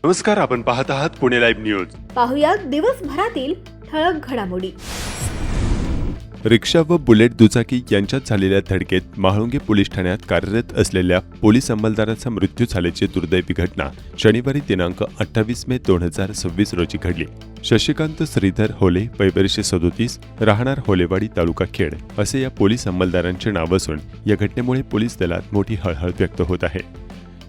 नमस्कार, आपण पाहत आहात पुणे लाईव्ह न्यूज. पाहुयात दिवसभरातील ठळक घडामोडी. रिक्षा व बुलेट दुचाकी यांच्यात झालेल्या धडकेत म्हाळुंगे पोलीस ठाण्यात कार्यरत असलेल्या पोलीस अंमलदाराचा मृत्यू झाल्याची दुर्दैवी घटना शनिवारी दिनांक 28 मे 2026 रोजी घडली. शशिकांत श्रीधर होले, वय वर्ष 37, राहणार होलेवाडी, तालुका खेड असे या पोलीस अंमलदारांचे नाव असून या घटनेमुळे पोलीस दलात मोठी हळहळ व्यक्त होत आहे.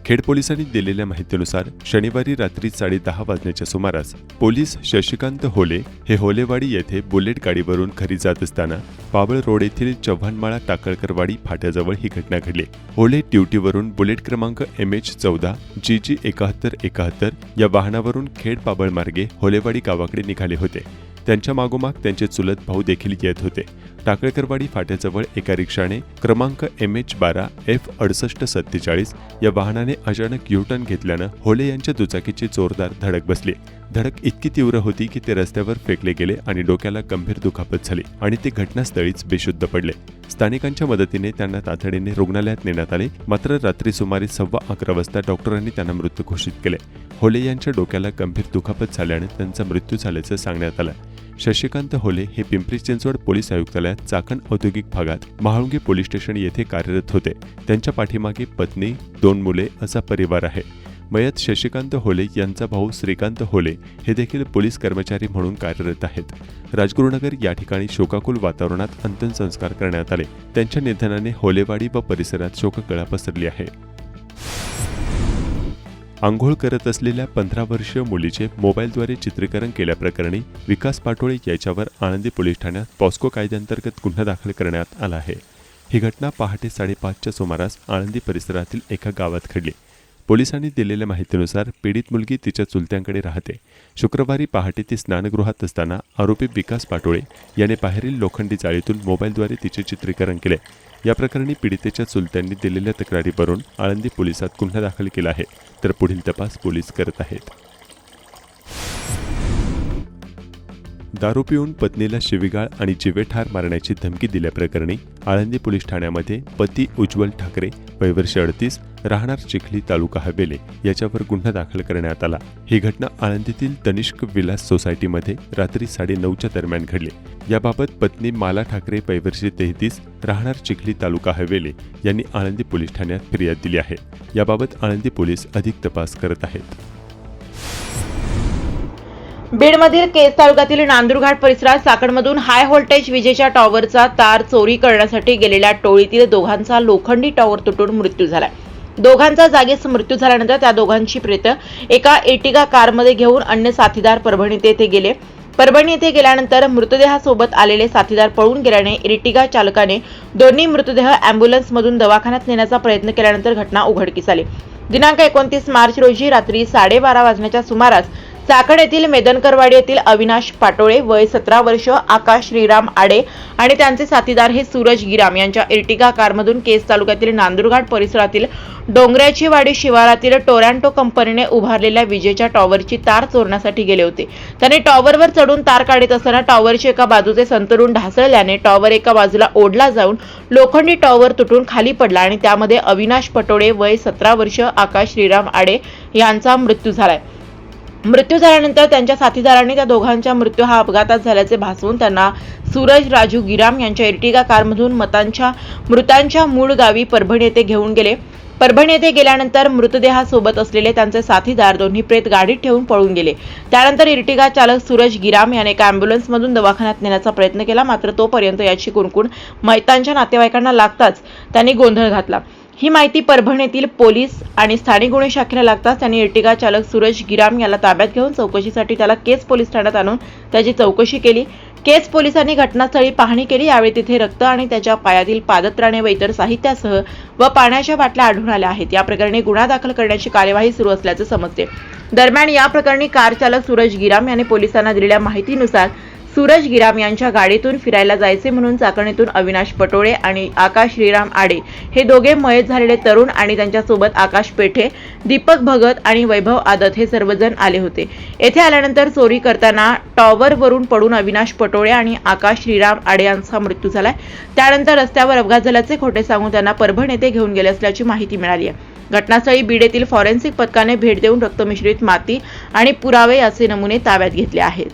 खेड पोलिसांनी दिलेल्या माहितीनुसार शनिवारी रात्री 10:30 वाजण्याच्या सुमारास पोलीस शशिकांत होले हे होलेवाडी येथे बुलेट गाडीवरून घरी जात असताना पाबळ रोड येथील चव्हाणमाळा टाकळकरवाडी फाट्याजवळ ही घटना घडली. होले ड्युटीवरून बुलेट क्रमांक MH14 GG 7171 या वाहनावरून खेड पाबळ मार्गे होलेवाडी गावाकडे निघाले होते. त्यांच्या मागोमाग त्यांचे चुलत भाऊ देखील येत होते. टाकळकरवाडी फाट्याजवळ एका रिक्षाने क्रमांक MH12 F6847 या वाहनाने अचानक U-टर्न घेतल्यानं होले यांच्या दुचाकीची जोरदार धडक बसली. धडक इतकी तीव्र होती की ते रस्त्यावर फेकले गेले आणि डोक्याला गंभीर दुखापत झाली आणि ते घटनास्थळीच बेशुद्ध पडले. स्थानिकांच्या मदतीने त्यांना तातडीने रुग्णालयात नेण्यात आले. मात्र रात्री सुमारे 11:15 वाजता डॉक्टरांनी त्यांना मृत घोषित केले. होले यांच्या डोक्याला गंभीर दुखापत झाल्याने त्यांचा मृत्यू झाल्याचं सांगण्यात आलं. शशिकांत होले हे पिंपरी चिंचवड पोलीस आयुक्तालयात चाकण औद्योगिक भागात म्हाळुंगे पोलीस स्टेशन येथे कार्यरत होते. त्यांच्या पाठीमागे पत्नी, 2 मुले असा परिवार आहे. मयत शशिकांत होले यांचा भाऊ श्रीकांत होले हे देखील पोलीस कर्मचारी म्हणून कार्यरत आहेत. राजगुरुनगर या ठिकाणी शोकाकुल वातावरणात अंत्यसंस्कार करण्यात आले. त्यांच्या निधनाने होलेवाडी व परिसरात शोककळा पसरली आहे. आंघोळ करत असलेल्या 15 वर्षीय मुलीचे मोबाईलद्वारे चित्रीकरण केल्याप्रकरणी विकास पाटोळे याच्यावर आळंदी पोलीस ठाण्यात पॉस्को कायद्याअंतर्गत गुन्हा दाखल करण्यात आला आहे. ही घटना पहाटे 5:30च्या सुमारास आळंदी परिसरातील एका गावात घडली. पोलिसांनी दिलेल्या माहितीनुसार पीडित मुलगी तिच्या चुलत्यांकडे राहते. शुक्रवारी पहाटे ती स्नानगृहात असताना आरोपी विकास पाटोळे याने बाहेरील लोखंडी जाळीतून मोबाईलद्वारे तिचे चित्रीकरण केले. या प्रकरणी पीडितेच्या चुलत्यांनी दिलेल्या तक्रारीवरून आळंदी पोलिसात गुन्हा दाखल केला आहे, तर पुढील तपास पोलीस करत आहेत. दारू पिऊन पत्नीला शिवीगाळ आणि जीवेठार मारण्याची धमकी दिल्याप्रकरणी आळंदी पोलीस ठाण्यामध्ये पती उज्ज्वल ठाकरे, वय वर्ष 38, राहणार चिखली, तालुका हवेली याच्यावर गुन्हा दाखल करण्यात आला. ही घटना आळंदीतील तनिष्क विलास सोसायटीमध्ये रात्री 9:30च्या दरम्यान घडली. याबाबत पत्नी माला ठाकरे, वय वर्ष 33, राहणार चिखली, तालुका हवेली यांनी आळंदी पोलीस ठाण्यात फिर्याद दिली आहे. याबाबत आळंदी पोलीस अधिक तपास करत आहेत. बीडमधील केज तालुक्यातील नांदुरघाट परिसरात चाकणमधून हाय व्होल्टेज विजेच्या टॉवरचा तार चोरी करण्यासाठी गेलेल्या टोळीतील दोघांचा लोखंडी टॉवर तुटून मृत्यू झाला. दोघांचा जागीच मृत्यू झाल्यानंतर त्या दोघांची प्रेत एका एर्टिगा कारमध्ये घेऊन अन्य साथीदार परभणी येथे गेले. परभणी येथे गेल्यानंतर मृतदेहासोबत आलेले साथीदार पळून गेल्याने एर्टिगा चालकाने दोन्ही मृतदेह अँब्युलन्समधून दवाखान्यात नेण्याचा प्रयत्न केल्यानंतर घटना उघडकीस आली. दिनांक 29 मार्च रोजी रात्री 12:30 वाजण्याच्या सुमारास चाकण येथील मेदनकरवाडी येथील अविनाश पाटोळे, वय 17 वर्ष, आकाश श्रीराम आडे आणि त्यांचे साथीदार हे सूरज गिराम यांच्या एर्टिगा कारमधून केज तालुक्यातील नांदुरघाट परिसरातील डोंगराची वाडी शिवारातील टोरॅन्टो कंपनीने उभारलेल्या विजेच्या टॉवरची तार चोरण्यासाठी गेले होते. त्यांनी टॉवरवर चढून तार काढत असताना टॉवरचे एका बाजूचे संतुलन ढासळल्याने टॉवर एका बाजूला ओढला जाऊन लोखंडी टॉवर तुटून खाली पडला आणि त्यामध्ये अविनाश पाटोळे, वय 17 वर्ष, आकाश श्रीराम आडे यांचा मृत्यू झालाय. मृत्यू झाल्यानंतर त्यांच्या साथीदारांनी त्या दोघांचा मृत्यू हा अपघातात झाल्याचे भासवून त्यांना सूरज राजू गिराम यांच्या एर्टिगा कारमधून मृतांच्या मूळ गावी परभणी येथे घेऊन गेले. परभणी येथे गेल्यानंतर मृतदेहासोबत असलेले त्यांचे साथीदार दोन्ही प्रेत गाडीत ठेवून पळून गेले. त्यानंतर एर्टिगा चालक सूरज गिराम याने एका अँब्युलन्समधून दवाखान्यात नेण्याचा प्रयत्न केला. मात्र तोपर्यंत याची कुणकुण मयतांच्या नातेवाईकांना लागताच त्यांनी गोंधळ घातला. ही माहिती परभणीतील पोलीस आणि स्थानिक गुन्हे शाखेला लागताच त्यांनी एर्टिगा चालक सूरज गिराम याला ताब्यात घेऊन चौकशीसाठी त्याला केज पोलीस ठाण्यात आणून त्याची चौकशी केली. केज पोलिसांनी घटनास्थळी पाहणी केली. यावेळी तिथे रक्त आणि त्याच्या पायातील पादत्राणे व इतर साहित्यासह व पाण्याच्या बाटल्या आढळून आल्या आहेत. या प्रकरणी गुन्हा दाखल करण्याची कार्यवाही सुरू असल्याचे समजते. दरम्यान या प्रकरणी कार चालक सूरज गिराम याने पोलिसांना दिलेल्या माहितीनुसार सूरज गिराम यांच्या गाडीतून फिरायला जायचे म्हणून चाकणीतून अविनाश पटोळे आणि आकाश श्रीराम आडे हे दोघे मयत झालेले तरुण आणि त्यांच्यासोबत आकाश पेठे, दीपक भगत आणि वैभव आदत हे सर्वजण आले होते. येथे आल्यानंतर चोरी करताना टॉवरवरून पडून अविनाश पटोळे आणि आकाश श्रीराम आडे यांचा मृत्यू झालाय. त्यानंतर रस्त्यावर अपघात झाल्याचे खोटे सांगून त्यांना परभणी येथे घेऊन गेले असल्याची माहिती मिळाली आहे. घटनास्थळी बीड येथील फॉरेन्सिक पथकाने भेट देऊन रक्तमिश्रित माती आणि पुरावे याचे नमुने ताब्यात घेतले आहेत.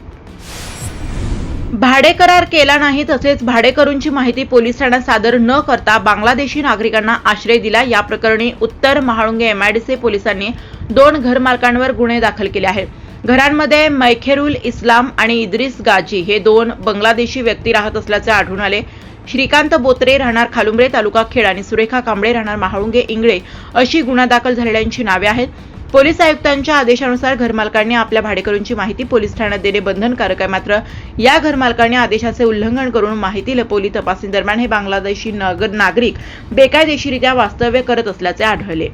भाडे करार केला नाही तसेच भाडेकरूंची माहिती पोलीस ठाण्यात सादर न करता बांगलादेशी नागरिकांना आश्रय दिला या प्रकरणी उत्तर महाळुंगे MIDC पोलिसांनी 2 घरमालकांवर गुन्हे दाखल केले आहेत. घरांमध्ये मैखेरुल इस्लाम आणि इद्रिस गाजी हे 2 बांगलादेशी व्यक्ती राहत असल्याचे आढळून आले. श्रीकांत बोत्रे राहणार खालुंबरे तालुका खेड आणि सुरेखा कांबळे राहणार महाळुंगे इंगळे अशी गुन्हा दाखल झालेल्यांची नावे आहेत. पोलीस आयुक्तांच्या आदेशानुसार घरमालकांनी आपल्या भाडेकरूंची माहिती पोलीस ठाण्यात देणे बंधनकारक आहे. मात्र या घरमालकांनी आदेशाचे उल्लंघन करून माहिती लपवली. तपासणी दरम्यान हे बांगलादेशी नागरिक बेकायदेशीरित्या वास्तव्य करत असल्याचे आढळले.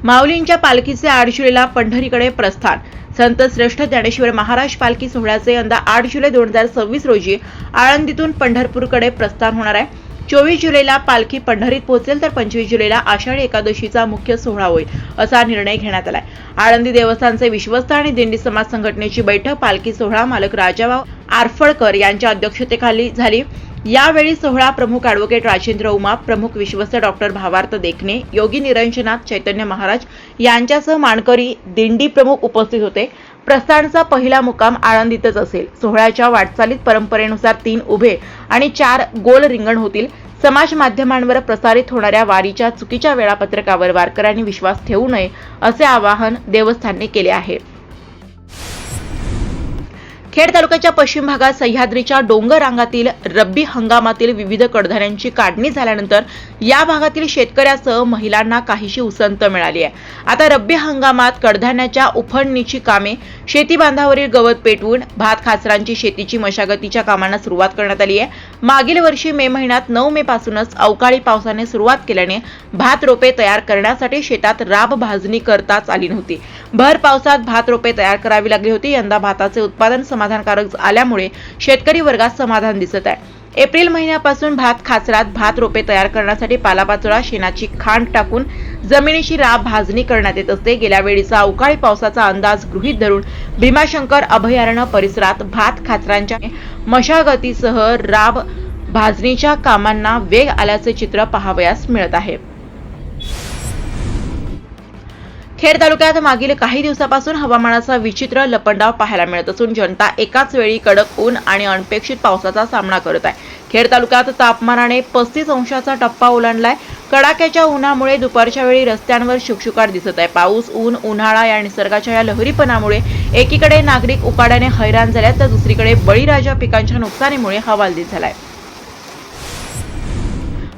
माऊलींच्या पालखीचे 8 जुलैला पंढरीकडे प्रस्थान. संत श्रेष्ठ ज्ञानेश्वर महाराज पालखी सोहळ्याचे यंदा 8 जुलै 2026 रोजी आळंदीतून पंढरपूरकडे प्रस्थान होणार आहे. 24 जुलैला पालखी पंढरीत पोहोचेल तर 25 जुलैला आषाढी एकादशीचा मुख्य सोहळा होईल असा निर्णय घेण्यात आलाय. आळंदी देवस्थानचे विश्वस्त आणि दिंडी समाज संघटनेची बैठक पालखी सोहळा मालक राजाभाऊ आरफळकर यांच्या अध्यक्षतेखाली झाली. यावेळी सोहळा प्रमुख ॲडव्होकेट राजेंद्र उमाप, प्रमुख विश्वस्त डॉक्टर भावार्थ देखणे, योगी निरंजनाथ चैतन्य महाराज यांच्यासह मानकरी दिंडी प्रमुख उपस्थित होते. प्रस्थानचा पहिला मुक्काम आळंदीतच असेल. सोहळ्याच्या वाटचालीत परंपरेनुसार 3 उभे आणि 4 गोल रिंगण होतील. समाज माध्यमांवर प्रसारित होणाऱ्या वारीच्या चुकीच्या वेळापत्रकावर वारकऱ्यांनी विश्वास ठेवू नये असे आवाहन देवस्थानने केले आहे. खेड तालुक्याच्या पश्चिम भागात सह्याद्रीच्या डोंगर रांगातील रब्बी हंगामातील विविध कडधान्यांची काढणी झाल्यानंतर या भागातील शेतकऱ्यासह महिलांना काहीशी उसंत मिळाली आहे. आता रब्बी हंगामात कडधान्याच्या उफणणीची कामे, शेती बांधावरील गवत पेटवून भात खाचरांची शेतीची मशागतीच्या कामांना सुरुवात करण्यात आली आहे. मागील वर्षी मे महिन्यात 9 मे पासूनच अवकाळी पावसाने सुरुवात केल्याने भात रोपे तयार करण्यासाठी शेतात राब भाजणी करताच आली नव्हती. भर पावसात भात रोपे तयार करावी लागली होती. यंदा भाताचे उत्पादन समाधानकारक आल्यामुळे शेतकरी वर्गात समाधान दिसत आहे. एप्रिल महिन्यापासून भात खाचरात भात रोपे तयार करण्यासाठी पालापाचोळा, शेणाची खांड टाकून जमिनीची राब भाजणी करण्यात येत असते. गेल्या वेळीचा अवकाळी पावसाचा अंदाज गृहीत धरून भीमाशंकर अभयारण्य परिसरात भात खाचरांच्या मशागतीसह राब भाजणीच्या कामांना वेग आल्याचे चित्र पाहावयास मिळत आहे. खेड तालुक्यात मागील काही दिवसापासून हवामानाचा विचित्र लपंडाव पाहायला मिळत असून जनता एकाच वेळी कडक ऊन आणि अनपेक्षित पावसाचा सामना करत आहे. खेड तालुक्यात तापमानाने 35 अंशाचा टप्पा ओलांडलाय. कडाक्याच्या उन्हामुळे दुपारच्या वेळी रस्त्यांवर शुकशुकाट दिसत आहे. पाऊस, ऊन, उन्हाळा या निसर्गाच्या या लहरीपणामुळे एकीकडे नागरिक उकाड्याने हैराण झाल्यात तर दुसरीकडे बळीराजा पिकांच्या नुकसानीमुळे हवालदिल झालाय.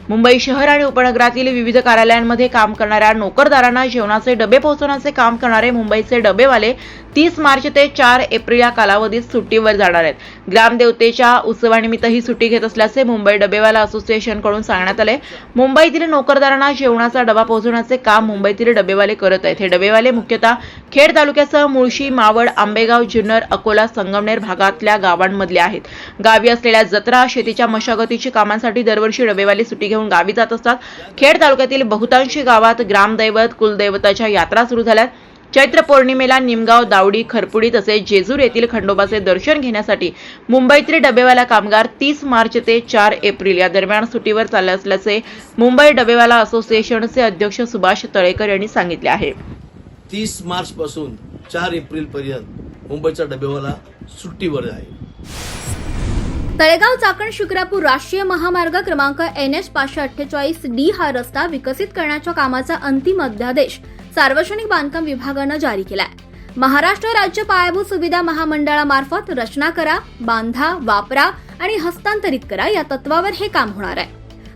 मुंबई शहर आणि उपनगरातील विविध कार्यालयांमध्ये काम करणाऱ्या नोकरदारांना जेवणाचे डबे पोहोचवण्याचे काम करणारे मुंबईचे डबेवाले 30 मार्च ते 4 एप्रिल या कालावधीत सुट्टीवर जाणार आहेत. ग्रामदेवतेच्या उत्सवानिमित्त ही सुट्टी घेत असल्याचे मुंबई डबेवाला असोसिएशनकडून सांगण्यात आले. मुंबईतील नोकरदारांना जेवणाचा डबा पोहोचवण्याचे काम मुंबईतील डबेवाले करत आहेत. हे डबेवाले मुख्यतः खेड तालुक्यासह मुळशी, मावळ, आंबेगाव, जुन्नर, अकोला, संगमनेर भागातल्या गावांमधले आहेत. गावी असलेल्या जत्रा, शेतीच्या मशागतीच्या कामांसाठी दरवर्षी डबेवाले सुट्टी घेऊन गावी जात असतात. खेड तालुक्यातील बहुतांशी गावात ग्रामदैवत, कुलदैवताच्या यात्रा सुरू झाल्यात. चैत्र पौर्णिमेला निमगाव, दावडी, खरपुडी तसेच जेजूर येथील खंडोबाचे दर्शन घेण्यासाठी मुंबईतील डबेवाला कामगार 30 मार्च ते 4 एप्रिल या दरम्यान सुट्टीवर चालले असल्याचे मुंबई डबेवाला असोसिएशनचे अध्यक्ष सुभाष तळेकर यांनी सांगितले आहे. 30 मार्च पासून 4 एप्रिल पर्यंत मुंबईचा डबेवाला सुट्टीवर आहे. तळेगाव चाकण शिक्रापूर राष्ट्रीय महामार्ग क्रमांक NH 548D हा रस्ता विकसित करण्याच्या कामाचा अंतिम अध्यादेश सार्वजनिक बांधकाम विभागानं जारी केलाय. महाराष्ट्र राज्य पायाभूत सुविधा महामंडळामार्फत रचना करा, बांधा, वापरा आणि हस्तांतरित करा या तत्वावर हे काम होणार आहे.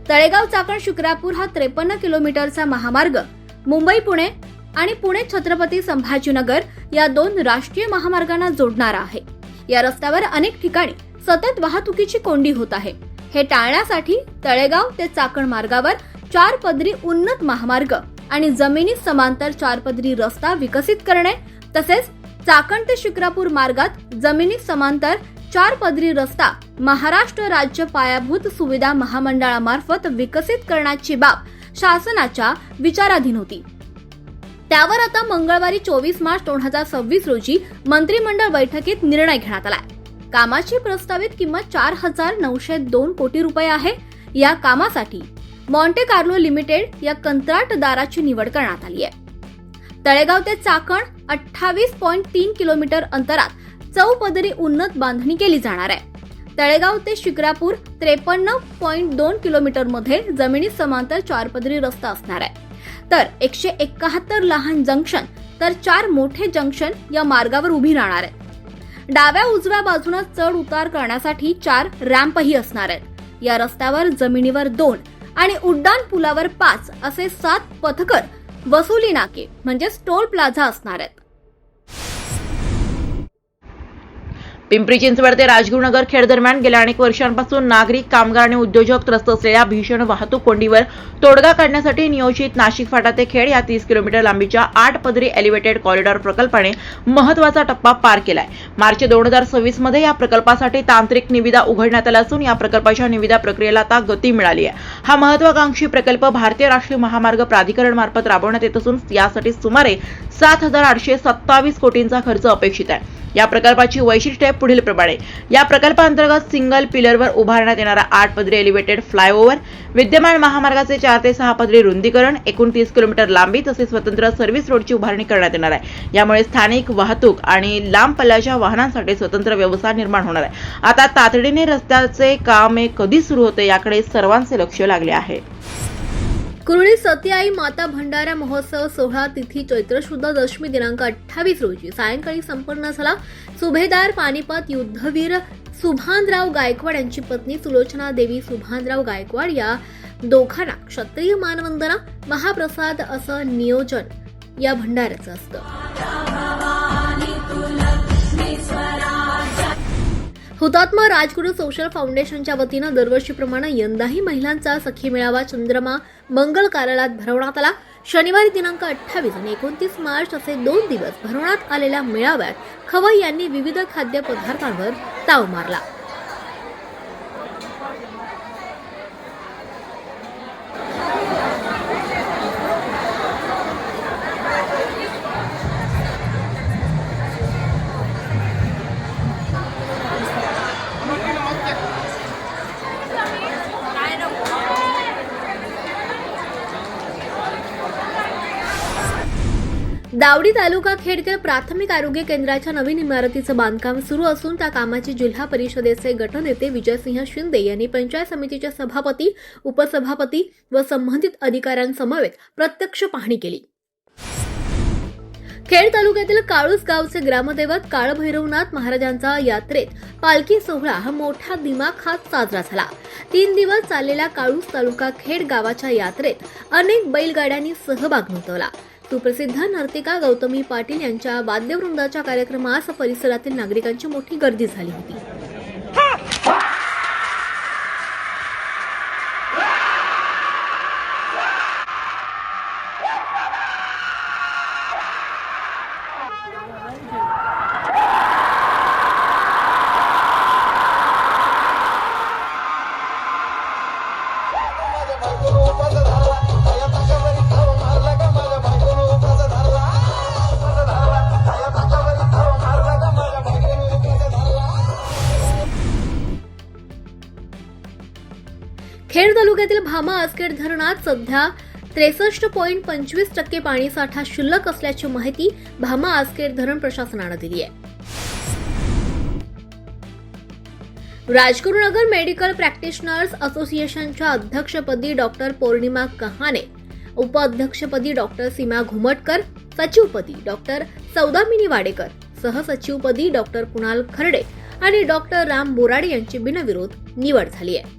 तळेगाव चाकण शिक्रापूर हा 53 किलोमीटरचा महामार्ग मुंबई पुणे आणि पुणे छत्रपती संभाजीनगर या 2 राष्ट्रीय महामार्गांना जोडणारा आहे. या रस्त्यावर अनेक ठिकाणी सतत वाहतुकीची कोंडी होत आहे. हे टाळण्यासाठी तळेगाव ते चाकण मार्गावर 4 पदरी उन्नत महामार्ग आणि जमिनी समांतर 4 पदरी रस्ता विकसित करणे तसेच चाकण ते शिक्रापूर मार्गात जमिनी समांतर 4 पदरी रस्ता महाराष्ट्र राज्य पायाभूत सुविधा महामंडळामार्फत विकसित करण्याची बाब शासनाच्या विचाराधीन होती. त्यावर आता मंगळवारी 24 मार्च 2026 रोजी मंत्रिमंडळ बैठकीत निर्णय घेण्यात आला. कामाची प्रस्तावित किंमत 4,902 कोटी रुपये आहे. या कामासाठी मॉन्टे कार्लो लिमिटेड या कंत्राटदाराची निवड करण्यात आली आहे. तळेगाव ते चाकण 28.3 किलोमीटर अंतरात चौपदरी उन्नत बांधणी केली जाणार आहे. तळेगाव ते शिक्रापूर 53.2 किलोमीटर मध्ये जमिनी समांतर 4 पदरी रस्ता असणार आहे. तर 171 लहान जंक्शन तर 4 मोठे जंक्शन या मार्गावर उभी राहणार आहेत. डाव्या उजव्या बाजूने चढ उतार करण्यासाठी 4 रॅम्पही असणार आहेत. या रस्त्यावर जमिनीवर 2 आणि उड्डाण पुलावर 5 असे 7 पथकर वसुली नाके म्हणजे टोल प्लाझा असणार आहेत. पिंपरी चिंचवड ते राजगुरुनगर खेड दरम्यान गेल्या अनेक वर्षांपासून नागरिक, कामगार आणि उद्योजक त्रस्त असलेल्या भीषण वाहतूक कोंडीवर तोडगा काढण्यासाठी नियोजित नाशिक फाटा ते खेड या 30 किलोमीटर लांबीच्या 8 पदरी एलिव्हेटेड कॉरिडॉर प्रकल्पाने महत्त्वाचा टप्पा पार केलाय. मार्च 2026 मध्ये या प्रकल्पासाठी तांत्रिक निविदा उघडण्यात आल्या असून या प्रकल्पाच्या निविदा प्रक्रियेला आता गती मिळाली आहे. हा महत्त्वाकांक्षी प्रकल्प भारतीय राष्ट्रीय महामार्ग प्राधिकरण मार्फत राबवण्यात येत असून यासाठी सुमारे 7,827 कोटींचा खर्च अपेक्षित आहे. या प्रकल्पाची वैशिष्ट्ये पुढीलप्रमाणे: या प्रकल्पाअंतर्गत सिंगल पिलरवर उभारण्यात येणारा 8 पदरी एलिव्हेटेड फ्लायओव्हर, विद्यमान महामार्गाचे 4 ते 6 पदरी रुंदीकरण, एकूण 30 किलोमीटर लांबी तसेच स्वतंत्र सर्व्हिस रोडची उभारणी करण्यात येणार आहे. यामुळे स्थानिक वाहतूक आणि लांब पल्ल्याच्या वाहनांसाठी स्वतंत्र व्यवस्था निर्माण होणार आहे. आता तातडीने रस्त्याचे काम कधी सुरू होते याकडे सर्वांचे लक्ष लागले आहे. कुर्डी सतीआई माता भंडारा महोत्सव सोहळा तिथी चैत्र शुद्ध दशमी दिनांक 28 रोजी सायंकाळी संपन्न झाला. सुभेदार पानिपत युद्धवीर सुभानराव गायकवाड यांची पत्नी सुलोचना देवी सुभानराव गायकवाड या दोघांना क्षत्रिय मानवंदना, महाप्रसाद असं नियोजन या भंडाऱ्याचं असतं. हुतात्मा राजगुरू सोशल फाउंडेशनच्या वतीनं दरवर्षीप्रमाणे यंदाही महिलांचा सखी मेळावा चंद्रमा मंगल कार्यालयात भरवण्यात आला. शनिवारी दिनांक 28 आणि 29 मार्च असे 2 दिवस भरवण्यात आलेल्या मेळाव्यात खवई यांनी विविध खाद्यपदार्थांवर ताव मारला. दावडी तालुका खेडकर प्राथमिक आरोग्य केंद्राच्या नवीन इमारतीचं बांधकाम सुरू असून त्या कामाची जिल्हा परिषदेचे गटनेते विजयसिंह शिंदे यांनी पंचायत समितीचे सभापती, उपसभापती व संबंधित अधिकाऱ्यांसमवेत प्रत्यक्ष पाहणी केली. खेड तालुक्यातील काळूस गावचे ग्रामदैवत काळभैरवनाथ महाराजांचा यात्रेत पालखी सोहळा हा मोठ्या दिमाखात साजरा झाला. 3 दिवस चाललेल्या काळूस तालुका खेड गावाच्या यात्रेत अनेक बैलगाड्यांनी सहभाग नोंदवला. सुप्रसिद्ध नर्तिका गौतमी पाटील यांच्या वाद्यवृंदाच्या कार्यक्रमास परिसरातील नागरिकांची मोठी गर्दी झाली होती. खेड तालुक्यातील भामा आसखेड धरणात सध्या 63.25% पाणीसाठा शिल्लक असल्याची माहिती भामा आसखेड धरण प्रशासनानं दिली आहे. राजगुरुनगर मेडिकल प्रॅक्टिशनर्स असोसिएशनच्या अध्यक्षपदी डॉक्टर पौर्णिमा कहाणे, उपाध्यक्षपदी डॉक्टर सीमा घुमटकर, सचिवपदी डॉक्टर सौदामिनी वाडेकर, सहसचिवपदी डॉक्टर कुणाल खर्डे आणि डॉक्टर राम बोराडे यांची बिनविरोध निवड झाली आहे.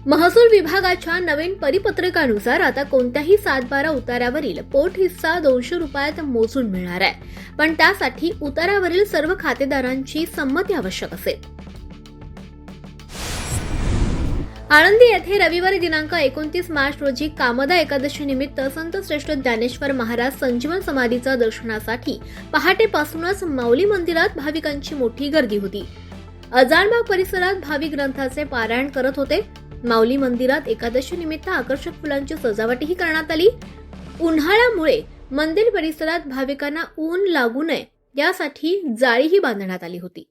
महसूल विभागाच्या नवीन परिपत्रकानुसार आता कोणत्याही 7-12 उतार्यावरील पोट हिस्सा 200 रुपयात मोजून मिळणार आहे, पण त्यासाठी उतारावरील सर्व खातेदारांची संमती आवश्यक असेल. आळंदी येथे रविवारी दिनांक 29 मार्च रोजी कामदा एकादशी निमित्त संत श्रेष्ठ ज्ञानेश्वर महाराज संजीवन समाधीच्या दर्शनासाठी पहाटेपासूनच माऊली मंदिरात भाविकांची मोठी गर्दी होती. अजानबाग परिसरात भाविक ग्रंथाचे पारायण करत होते. माऊली मंदिरात एकादशी निमित्त आकर्षक फुलांची सजावटही करण्यात आली. उन्हाळ्यामुळे मंदिर परिसरात भाविकांना ऊन लागू नये यासाठी जाळीही बांधण्यात आली होती.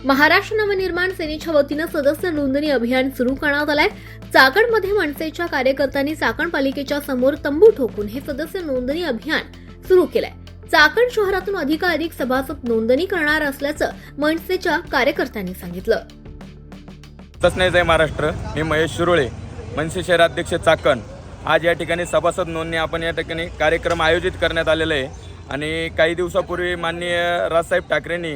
महाराष्ट्र नवनिर्माण सेनेच्या वतीनं सदस्य नोंदणी अभियान सुरू करण्यात आलंय. चाकणमध्ये मनसेच्या कार्यकर्त्यांनी चाकण पालिकेच्या समोर तंबू ठोकून हे सदस्य नोंदणी अभियान सुरू केलंय. चाकण शहरातून अधिकाधिक सभासद नोंदणी करणार असल्याचं मनसेच्या कार्यकर्त्यांनी सांगितलं. तसं जय महाराष्ट्र, मी महेश शिरोळे, मनसे शहराध्यक्ष चाकण. आज या ठिकाणी सभासद नोंदणी आपण या ठिकाणी कार्यक्रम आयोजित करण्यात आलेला आहे आणि काही दिवसापूर्वी माननीय राजसाहेब ठाकरेंनी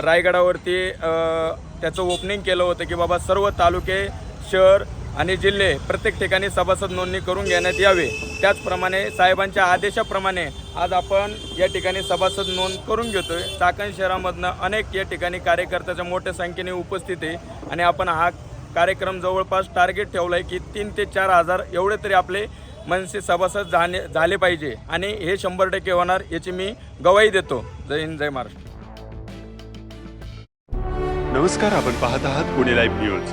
रायगडावरती त्याचं ओपनिंग केलं होतं की बाबा सर्व तालुके, शहर आणि जिल्हे प्रत्येक ठिकाणी सभासद नोंदणी करून घेण्यात यावे. त्याचप्रमाणे साहेबांच्या आदेशाप्रमाणे आज आपण या ठिकाणी सभासद नोंद करून घेतोय. चाकण शहरामधनं अनेक या ठिकाणी कार्यकर्त्याच्या मोठ्या संख्येने उपस्थित आहे आणि आपण हा कार्यक्रम जवळपास टार्गेट ठेवलं आहे की 3 ते 4 हजार एवढे तरी आपले मनसे सभासद झाले पाहिजे आणि हे 100% होणार याची मी गवाही देतो. जय हिंद, जय महाराष्ट्र. नमस्कार, आपण पाहत आहात पुणे लाईव्ह न्यूज.